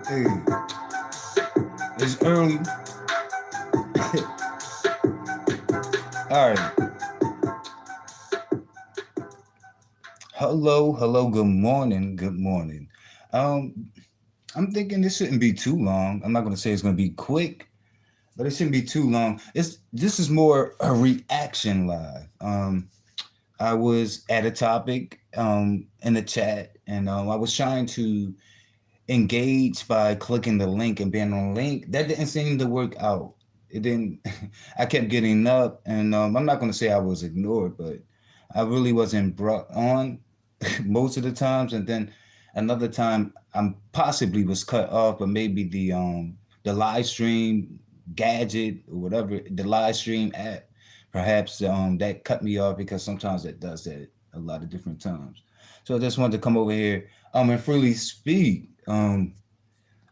Hey, it's early. All right. Hello, good morning. Um, I'm thinking this shouldn't be too long. I'm not gonna say it's gonna be quick, but it shouldn't be too long. This is more a reaction live. I was at a topic in the chat, and I was trying to engage by clicking the link and being on the link. That didn't seem to work out. It didn't. I kept getting up, and I'm not going to say I was ignored, but I really wasn't brought on most of the times. And then another time, I'm possibly was cut off, but maybe the live stream gadget or whatever the live stream app, perhaps that cut me off because sometimes it does that a lot of different times. So I just wanted to come over here and freely speak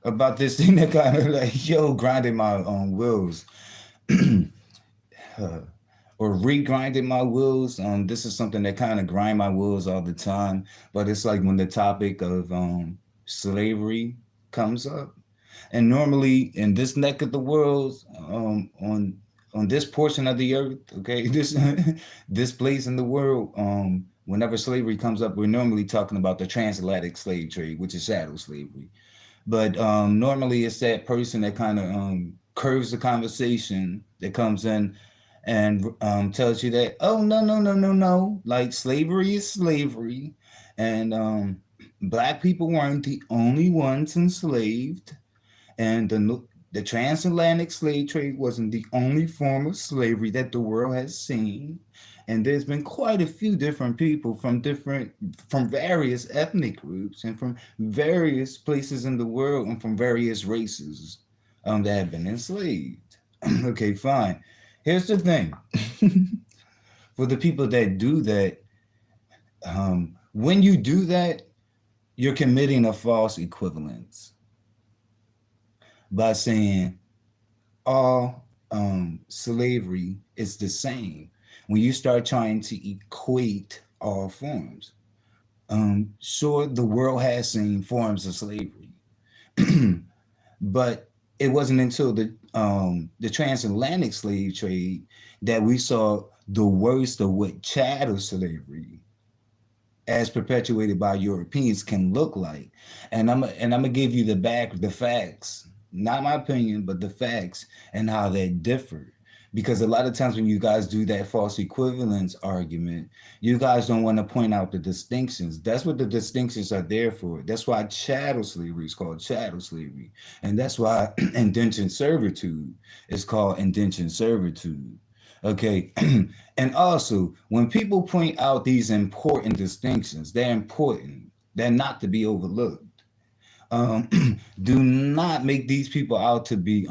about this thing that kind of like grinding my wheels uh, or regrinding my wheels. This is something that kind of grind my wheels all the time, but it's like when the topic of slavery comes up, and normally in this neck of the world, on this portion of the earth, okay, this place in the world, whenever slavery comes up, we're normally talking about the transatlantic slave trade, which is chattel slavery. But normally it's that person that kind of curves the conversation that comes in and tells you that, oh, no, like slavery is slavery. And black people weren't the only ones enslaved. And the transatlantic slave trade wasn't the only form of slavery that the world has seen. And there's been quite a few different people from various ethnic groups and from various places in the world and from various races that have been enslaved. Okay, fine. Here's the thing. For the people that do that, when you do that, you're committing a false equivalence by saying all slavery is the same. When you start trying to equate all forms, sure, the world has seen forms of slavery, but it wasn't until the transatlantic slave trade that we saw the worst of what chattel slavery, as perpetuated by Europeans, can look like. And I'm gonna give you the facts, not my opinion, but the facts and how they differ. Because a lot of times when you guys do that false equivalence argument, you guys don't want to point out the distinctions. That's what the distinctions are there for. That's why chattel slavery is called chattel slavery. And that's why indentured servitude is called indentured servitude. Okay. And also, when people point out these important distinctions, they're important. They're not to be overlooked. Do not make these people out to be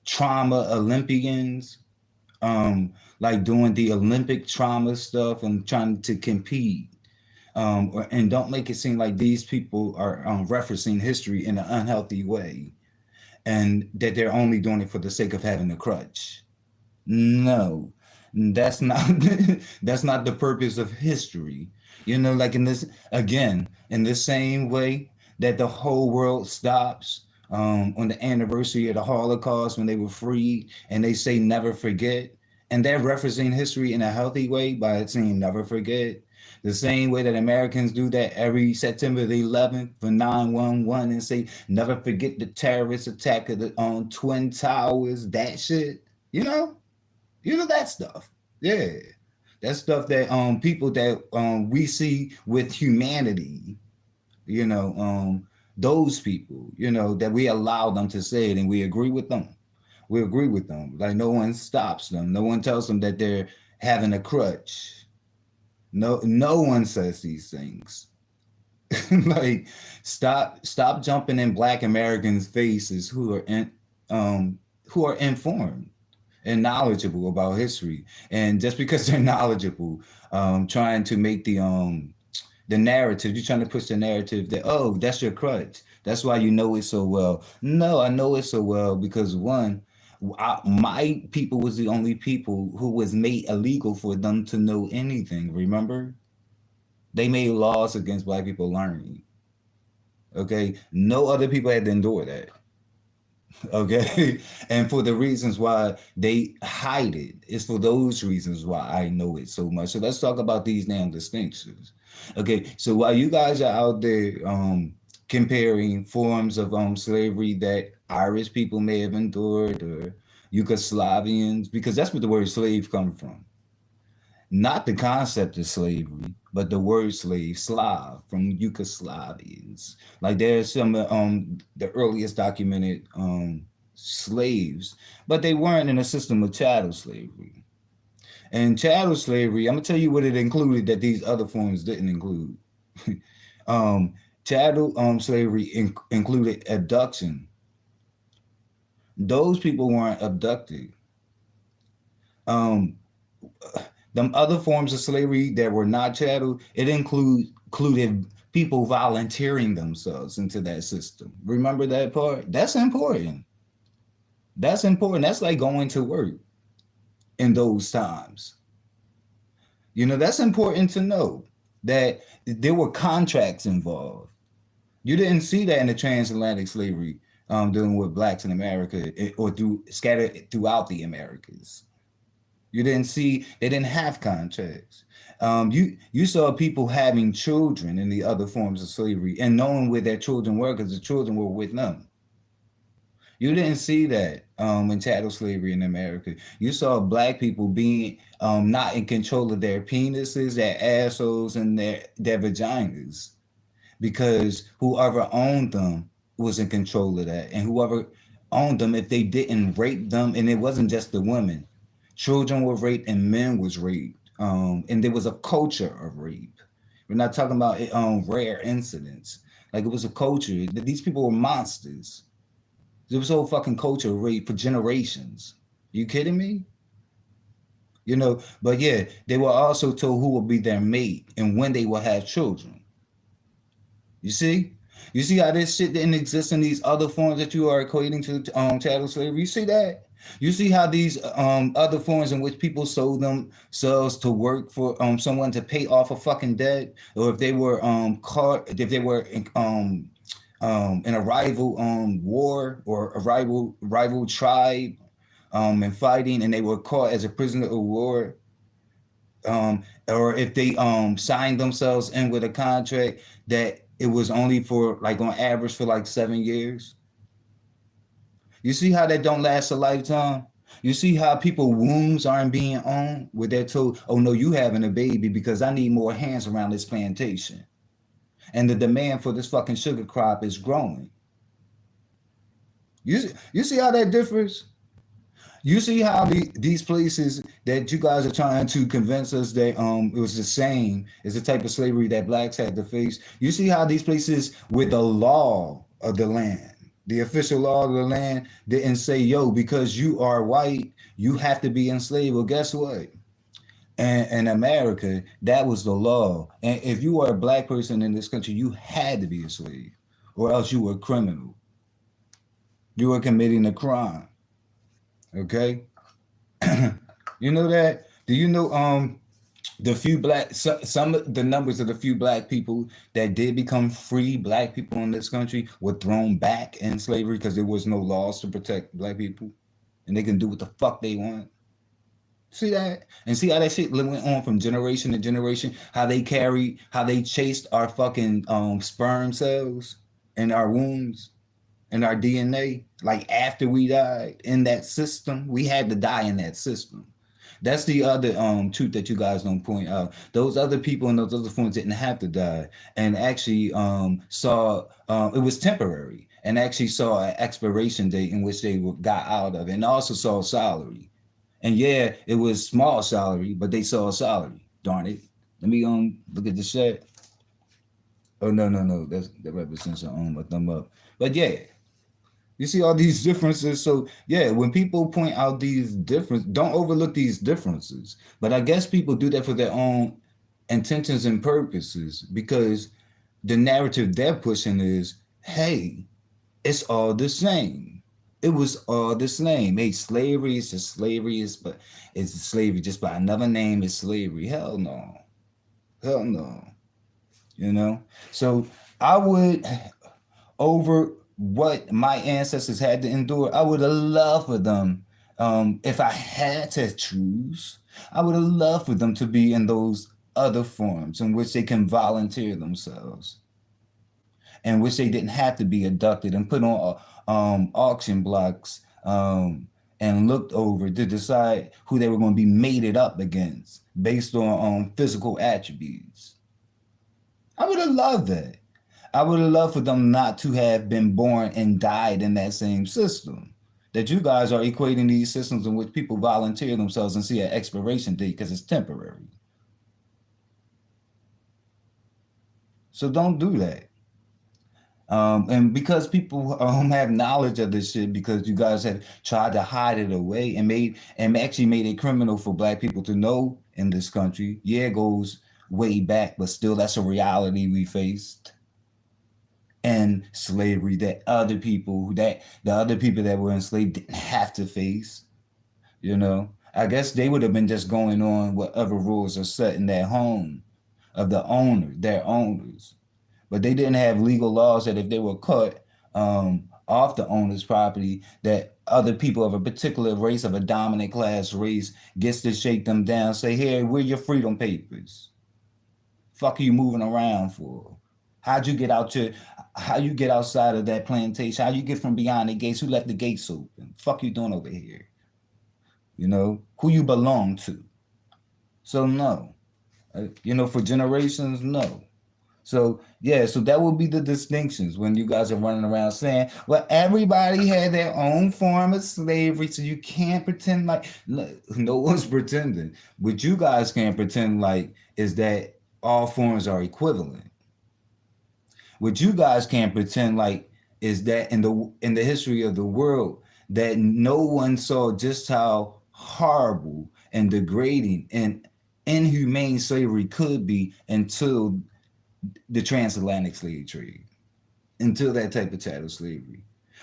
trauma Olympians, like doing the Olympic trauma stuff and trying to compete. And don't make it seem like these people are referencing history in an unhealthy way and that they're only doing it for the sake of having a crutch. No, that's not that's not the purpose of history. Like in this again, in the same way that the whole world stops on the anniversary of the Holocaust when they were freed, and they say never forget, and they're referencing history in a healthy way by saying never forget. The same way that Americans do that every September the 11th for 9/11 and say never forget the terrorist attack of the Twin Towers. That shit, you know. That stuff. Yeah. That stuff that people that we see with humanity, you know, those people, that we allow them to say it and we agree with them. We agree with them. Like no one stops them. No one tells them that they're having a crutch. No one says these things. Like stop jumping in black Americans' faces who are informed and knowledgeable about history, and just because they're knowledgeable, trying to make the narrative, you're trying to push the narrative that, oh, that's your crutch, that's why you know it so well. No, I know it so well because one, my people was the only people who was made illegal for them to know anything. Remember, they made laws against black people learning. Okay, no other people had to endure that. Okay, and for the reasons why they hide it, it's for those reasons why I know it so much. So let's talk about these damn distinctions. Okay, so while you guys are out there comparing forms of slavery that Irish people may have endured, or Yugoslavians, because that's what the word slave come from, not the concept of slavery, but the word slave, Slav, from Yugoslavians. Like there's some the earliest documented slaves, but they weren't in a system of chattel slavery. And chattel slavery, I'm gonna tell you what it included that these other forms didn't include. um, Chattel slavery included abduction. Those people weren't abducted. Um, them other forms of slavery that were not chattel, it included people volunteering themselves into that system. Remember that part? That's important. That's important. That's like going to work in those times. That's important to know that there were contracts involved. You didn't see that in the transatlantic slavery dealing with blacks in America, or scattered throughout the Americas. You didn't see they didn't have contracts. You saw people having children in the other forms of slavery and knowing where their children were because the children were with them. You didn't see that in chattel slavery in America. You saw black people being not in control of their penises, their assholes, and their vaginas, because whoever owned them was in control of that, and whoever owned them, if they didn't rape them, and it wasn't just the women, children were raped and men was raped, and there was a culture of rape. We're not talking about rare incidents. Like it was a culture. These people were monsters. There was a whole fucking culture of rape for generations. You kidding me? But yeah, they were also told who will be their mate and when they will have children. You see? You see how this shit didn't exist in these other forms that you are equating to chattel slavery? You see that? You see how these other forms in which people sold themselves to work for someone to pay off a fucking debt, or if they were caught, if they were in a rival war or a rival tribe and fighting, and they were caught as a prisoner of war, or if they signed themselves in with a contract that it was only for like on average for like 7 years. You see how that don't last a lifetime? You see how people wombs aren't being owned, where they're told, oh no, you having a baby because I need more hands around this plantation. And the demand for this fucking sugar crop is growing. You see how that differs? You see how these places that you guys are trying to convince us that it was the same as the type of slavery that blacks had to face. You see how these places with the law of the land, The official law of the land didn't say, yo, because you are white, you have to be enslaved. Well, guess what? And in America, that was the law. And if you were a black person in this country, you had to be a slave, or else you were a criminal. You were committing a crime. Okay, you know that? Do you know the few black some of the numbers of the few black people that did become free black people in this country were thrown back in slavery because there was no laws to protect black people, and they can do what the fuck they want. See that? And see how that shit went on from generation to generation? How they chased our fucking sperm cells and our wombs and our DNA. Like after we died in that system, we had to die in that system. That's the other truth that you guys don't point out. Those other people in those other forms didn't have to die, and actually saw it was temporary, and actually saw an expiration date in which they got out of, it, and also saw salary. And yeah, it was small salary, but they saw a salary. Darn it. Let me look at the shit. Oh no, that represents a thumb up. But yeah, you see all these differences. So yeah, when people point out these differences, don't overlook these differences. But I guess people do that for their own intentions and purposes because the narrative they're pushing is, hey, it's all the same. It was all the same. Hey, slavery is just slavery is, but it's slavery just by another name is slavery. Hell no. Hell no. You know? So I would, over what my ancestors had to endure, I would have loved for them, if I had to choose, I would have loved for them to be in those other forms in which they can volunteer themselves, in which they didn't have to be abducted and put on auction blocks and looked over to decide who they were going to be mated up against based on physical attributes. I would have loved that. I would have loved for them not to have been born and died in that same system. That you guys are equating these systems in which people volunteer themselves and see an expiration date because it's temporary. So don't do that. And because people have knowledge of this shit, because you guys have tried to hide it away and actually made it criminal for black people to know in this country. Yeah, it goes way back, but still that's a reality we faced. And slavery that the other people that were enslaved didn't have to face. You know, I guess they would have been just going on whatever rules are set in their home of their owners. But they didn't have legal laws that if they were caught off the owner's property, that other people of a particular race, of a dominant class race, gets to shake them down, say, "Here, where your freedom papers? Fuck are you moving around for? How'd you get out to? How you get outside of that plantation? How you get from beyond the gates? Who left the gates open? Fuck you doing over here? You know who you belong to." So no, for generations, no. So yeah, so that would be the distinctions when you guys are running around saying, well, everybody had their own form of slavery, so you can't pretend like no one's pretending. What you guys can't pretend like is that all forms are equivalent. What you guys can't pretend like is that in the history of the world that no one saw just how horrible and degrading and inhumane slavery could be until the transatlantic slave trade, until that type of chattel slavery,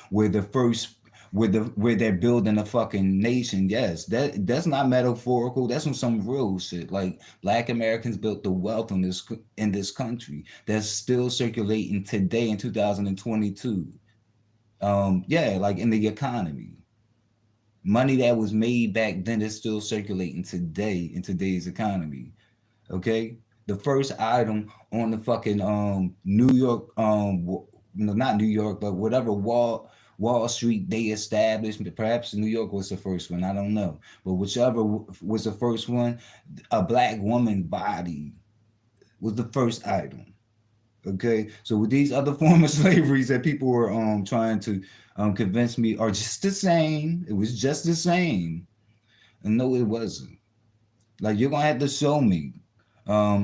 where the first where they're building a fucking nation. Yes, that's not metaphorical. That's some real shit. Like black Americans built the wealth in this country that's still circulating today in 2022. Yeah, like in the economy. Money that was made back then is still circulating today in today's economy. Okay, the first item on the fucking New York not New York, but whatever Wall Street they established. Perhaps New York was the first one. I don't know, but whichever was the first one, a black woman body was the first item. Okay, so with these other forms of slaveries that people were trying to convince me are just the same. It was just the same, and no, it wasn't. Like you're gonna have to show me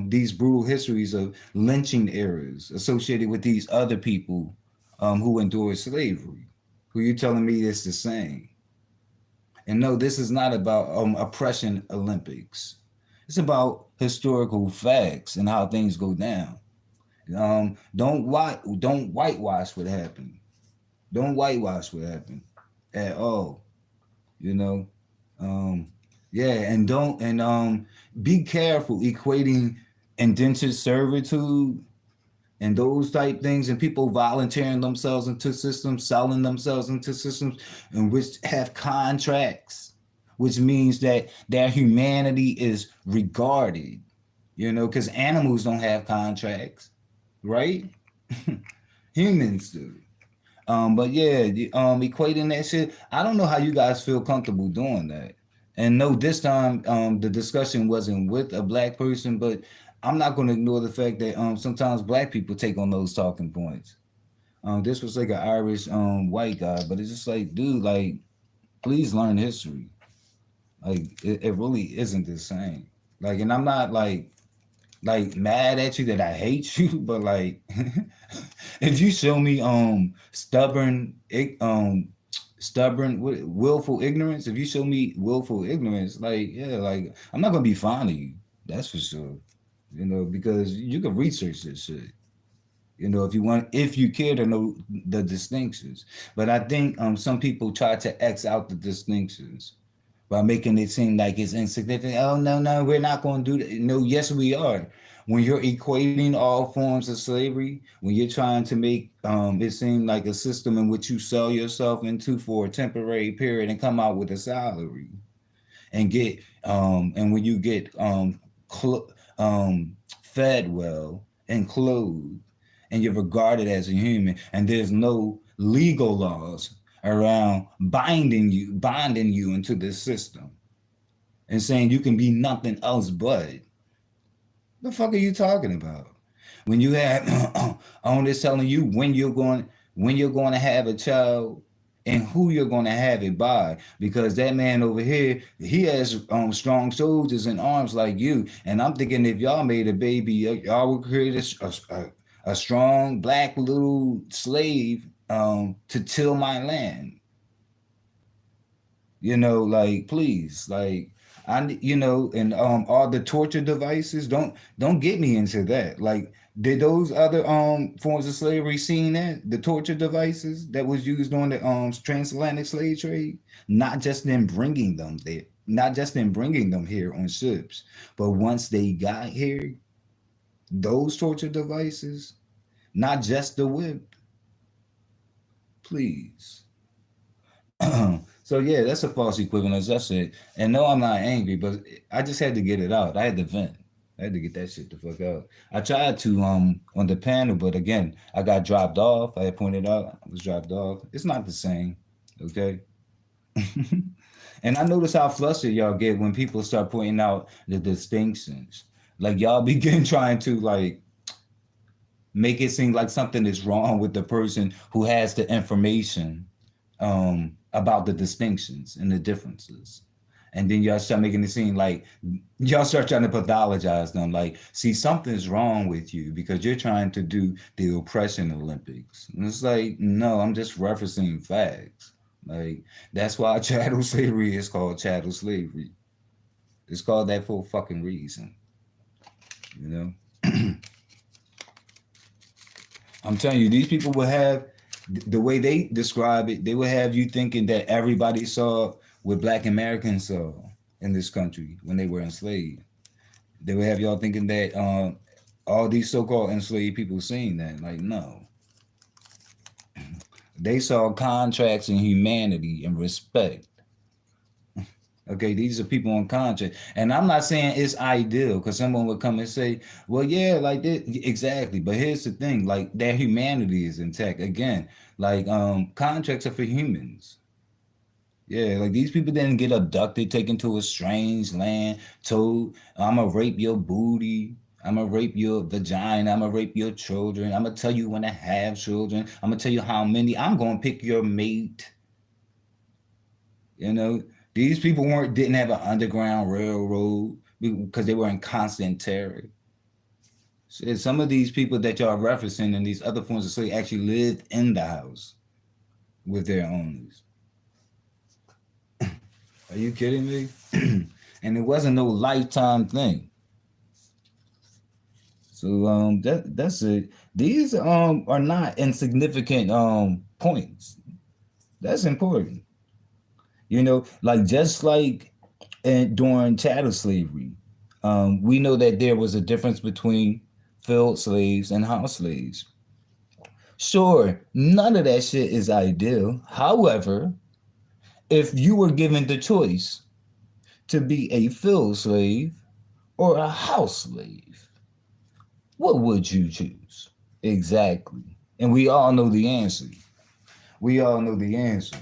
these brutal histories of lynching errors associated with these other people who endured slavery. who you telling me it's the same. And no, this is not about oppression Olympics. It's about historical facts and how things go down. Don't whitewash what happened. Don't whitewash what happened at all. You know, um, yeah, and don't and be careful equating indentured servitude and those type things, and people volunteering themselves into systems, selling themselves into systems in which have contracts, which means that their humanity is regarded. Because animals don't have contracts, right? Humans do. But yeah, equating that shit, I don't know how you guys feel comfortable doing that. And no, this time the discussion wasn't with a black person, but I'm not going to ignore the fact that sometimes black people take on those talking points. This was like an Irish white guy, but it's just like, dude, like, please learn history. Like, it really isn't the same. Like, and I'm not like mad at you that I hate you, but like if you show me stubborn willful ignorance, if you show me willful ignorance, like yeah, like I'm not gonna be fond of you. That's for sure. Because you can research this shit. If you care to know the distinctions. But I think some people try to X out the distinctions by making it seem like it's insignificant. Oh no, no, we're not going to do that. No, yes, we are. When you're equating all forms of slavery, when you're trying to make it seem like a system in which you sell yourself into for a temporary period and come out with a salary, and get and when you get fed well and clothed, and you're regarded as a human, and there's no legal laws around binding you into this system and saying you can be nothing else but, the fuck are you talking about? When you have owners telling you when you're going to have a child and who you're going to have it by, because that man over here, he has strong shoulders and arms like you, and I'm thinking if y'all made a baby, y'all would create a strong black little slave to till my land. Like please, like and all the torture devices, don't get me into that. Like, did those other forms of slavery seen that the torture devices that was used on the transatlantic slave trade? Not just in bringing them here on ships, but once they got here, those torture devices, not just the whip, please. So yeah, that's a false equivalence. That's it. And no, I'm not angry, but I just had to get it out. I had to vent. I had to get that shit the fuck out. I tried to on the panel, but again, I got dropped off. I had pointed out I was dropped off. It's not the same. Okay. And I notice how flustered y'all get when people start pointing out the distinctions. Like y'all begin trying to like make it seem like something is wrong with the person who has the information about the distinctions and the differences. And then y'all start making it seem like y'all start trying to pathologize them. Like, see, something's wrong with you because you're trying to do the oppression Olympics. And it's like, no, I'm just referencing facts. Like, that's why chattel slavery is called chattel slavery. It's called that for a fucking reason. You know? I'm telling you, these people will have the way they describe it, they would have you thinking that everybody saw what black Americans saw in this country when they were enslaved. They would have y'all thinking that all these so-called enslaved people seen that. Like, no. They saw contracts and humanity and respect. Okay, these are people on contract. And I'm not saying it's ideal because someone would come and say, well, yeah, like this. Exactly. But here's the thing, like their humanity is intact. Again, like contracts are for humans. Yeah, like these people didn't get abducted, taken to a strange land, told, I'm gonna rape your booty. I'm gonna rape your vagina. I'm gonna rape your children. I'm gonna tell you when to have children. I'm gonna tell you how many. I'm gonna pick your mate. You know, these people didn't have an underground railroad because they were in constant terror. So some of these people that y'all referencing in these other forms of slavery actually lived in the house. with their owners. Are you kidding me? And it wasn't no lifetime thing. So that's it. These are not insignificant points. That's important. Like just like during chattel slavery, we know that there was a difference between field slaves and house slaves. Sure, none of that shit is ideal. However, if you were given the choice to be a field slave or a house slave, what would you choose? Exactly. And we all know the answer. We all know the answer.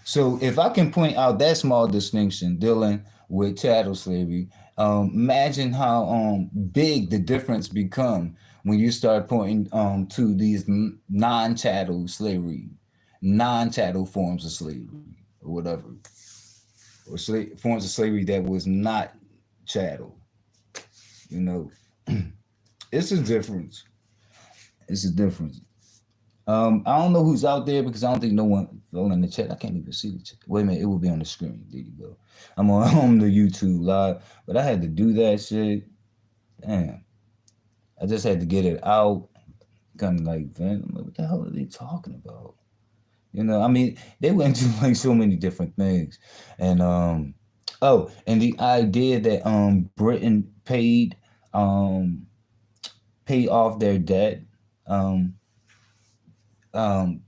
So if I can point out that small distinction dealing with chattel slavery, imagine how big the difference become when you start pointing to these non-chattel slavery, non-chattel forms of slavery, or whatever, or forms of slavery that was not chattel. You know, it's a difference. It's a difference. I don't know who's out there because I don't think no one fell in the chat. I can't even see the chat. Wait a minute, it will be on the screen. There you go. I'm on the YouTube live, but I had to do that shit. Damn, I just had to get it out. Kind of like, man, what the hell are they talking about? I mean, they went into like so many different things, and and the idea that Britain um paid off their debt um um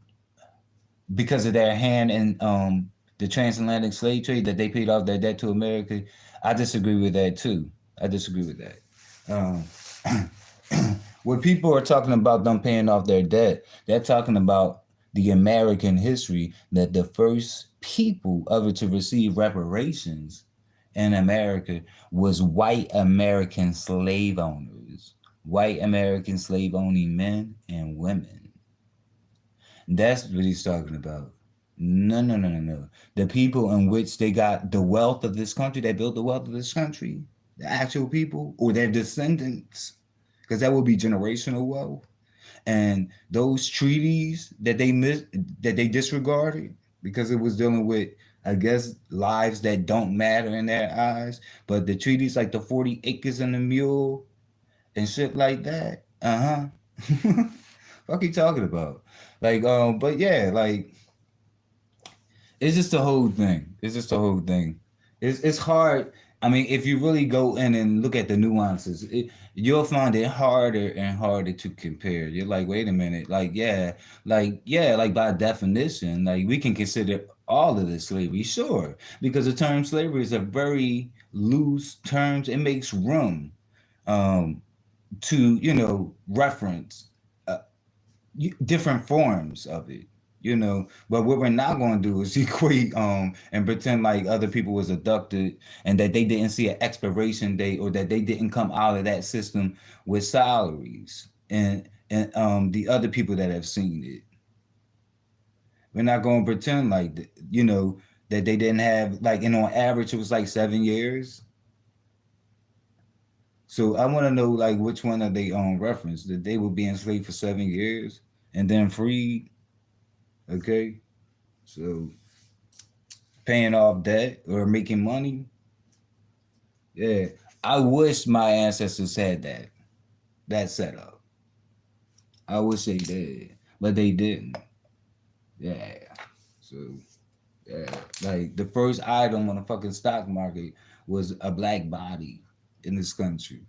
because of their hand in the transatlantic slave trade, that they paid off their debt to America. I disagree with that too. I disagree with that. Um, when people are talking about them paying off their debt, they're talking about the American history, that the first people ever to receive reparations in America was white American slave owners, white American slave owning men and women. That's what he's talking about. No, no, no, no, no. The people in which they got the wealth of this country, they built the wealth of this country, the actual people or their descendants, because that would be generational wealth. And those treaties that that they disregarded because it was dealing with, I guess, lives that don't matter in their eyes. But the treaties like the 40 acres and the mule and shit like that. Uh-huh. Fuck you talking about? Like, but yeah, like it's just the whole thing. It's just the whole thing. It's hard. I mean, if you really go in and look at the nuances, you'll find it harder and harder to compare. You're like, wait a minute, like by definition, like we can consider all of this slavery, sure, because the term slavery is a very loose term. It makes room um, to reference uh, different forms of it, but what we're not going to do is equate and pretend like other people was abducted and that they didn't see an expiration date, or that they didn't come out of that system with salaries, and the other people that have seen it. We're not going to pretend like that they didn't have, like, and on average it was like 7 years. So I want to know, like, which one are they on reference, that they were being enslaved for 7 years and then freed. Okay, so paying off debt or making money. Yeah, I wish my ancestors had that setup. I wish they did, but they didn't. Yeah, so yeah, like the first item on the fucking stock market was a black body in this country.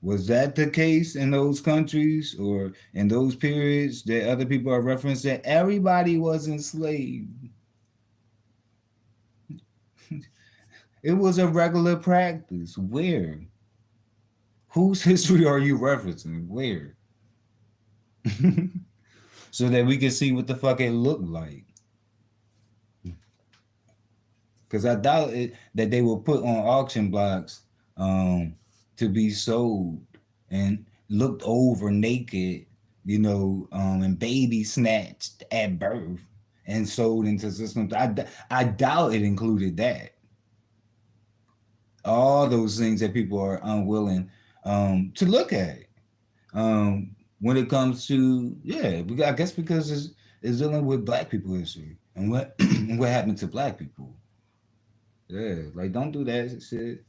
Was that the case in those countries or in those periods that other people are referencing? Everybody was enslaved. It was a regular practice. Where? Whose history are you referencing? Where? So that we can see what the fuck it looked like. Because I doubt it that they were put on auction blocks to be sold and looked over naked, and baby snatched at birth and sold into systems. I doubt it included that. All those things that people are unwilling to look at. when it comes to I guess because it's dealing with black people history and what and what happened to black people. Yeah, like don't do that shit.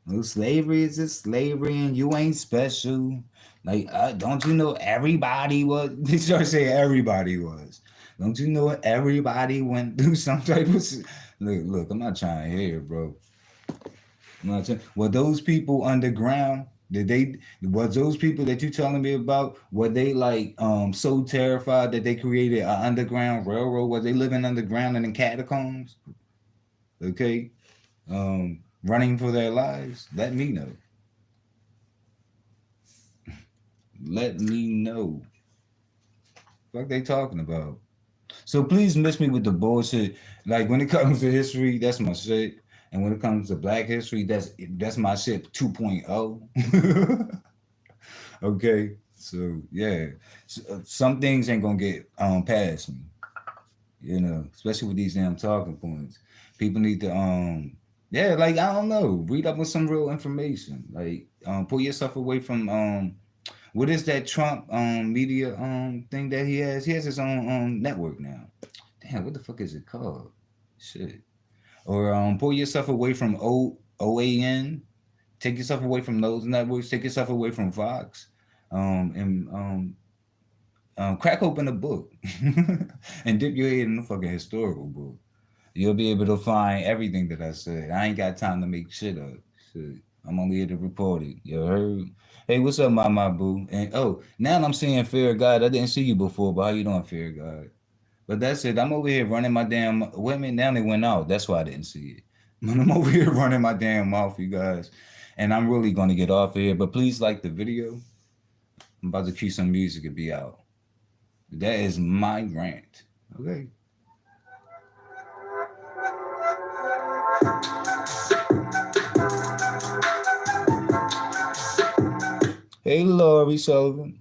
No, slavery is just slavery, and you ain't special. Like, don't you know everybody was? They start saying everybody was. Don't you know everybody went through some type of? Look, I'm not trying to hear, bro. I'm not trying. Were those people underground? Did they? Was those people that you telling me about? Were they like so terrified that they created an underground railroad? Was they living underground in the catacombs? Okay, running for their lives. Let me know. Let me know. What they talking about? So please miss me with the bullshit. Like when it comes to history, that's my shit. And when it comes to black history, that's my shit 2.0. Okay. So yeah. Some things ain't gonna get past me, especially with these damn talking points. People need to like I don't know, read up with some real information. Like pull yourself away from what is that Trump media thing that he has? He has his own network now. Damn, what the fuck is it called? Shit. Or pull yourself away from OAN. Take yourself away from those networks. Take yourself away from Fox. And crack open a book and dip your head in a fucking historical book. You'll be able to find everything that I said. I ain't got time to make shit up. Shit. I'm only here to report it. You heard? Hey, what's up, my boo? And oh, now I'm seeing Fear God. I didn't see you before, but how you doing, Fear God? But that's it. I'm over here running my damn women. Now they went out. That's why I didn't see it. But I'm over here running my damn mouth, you guys. And I'm really gonna get off here. But please like the video. I'm about to cue some music and be out. That is my rant. Okay. Hey, Laurie Sullivan.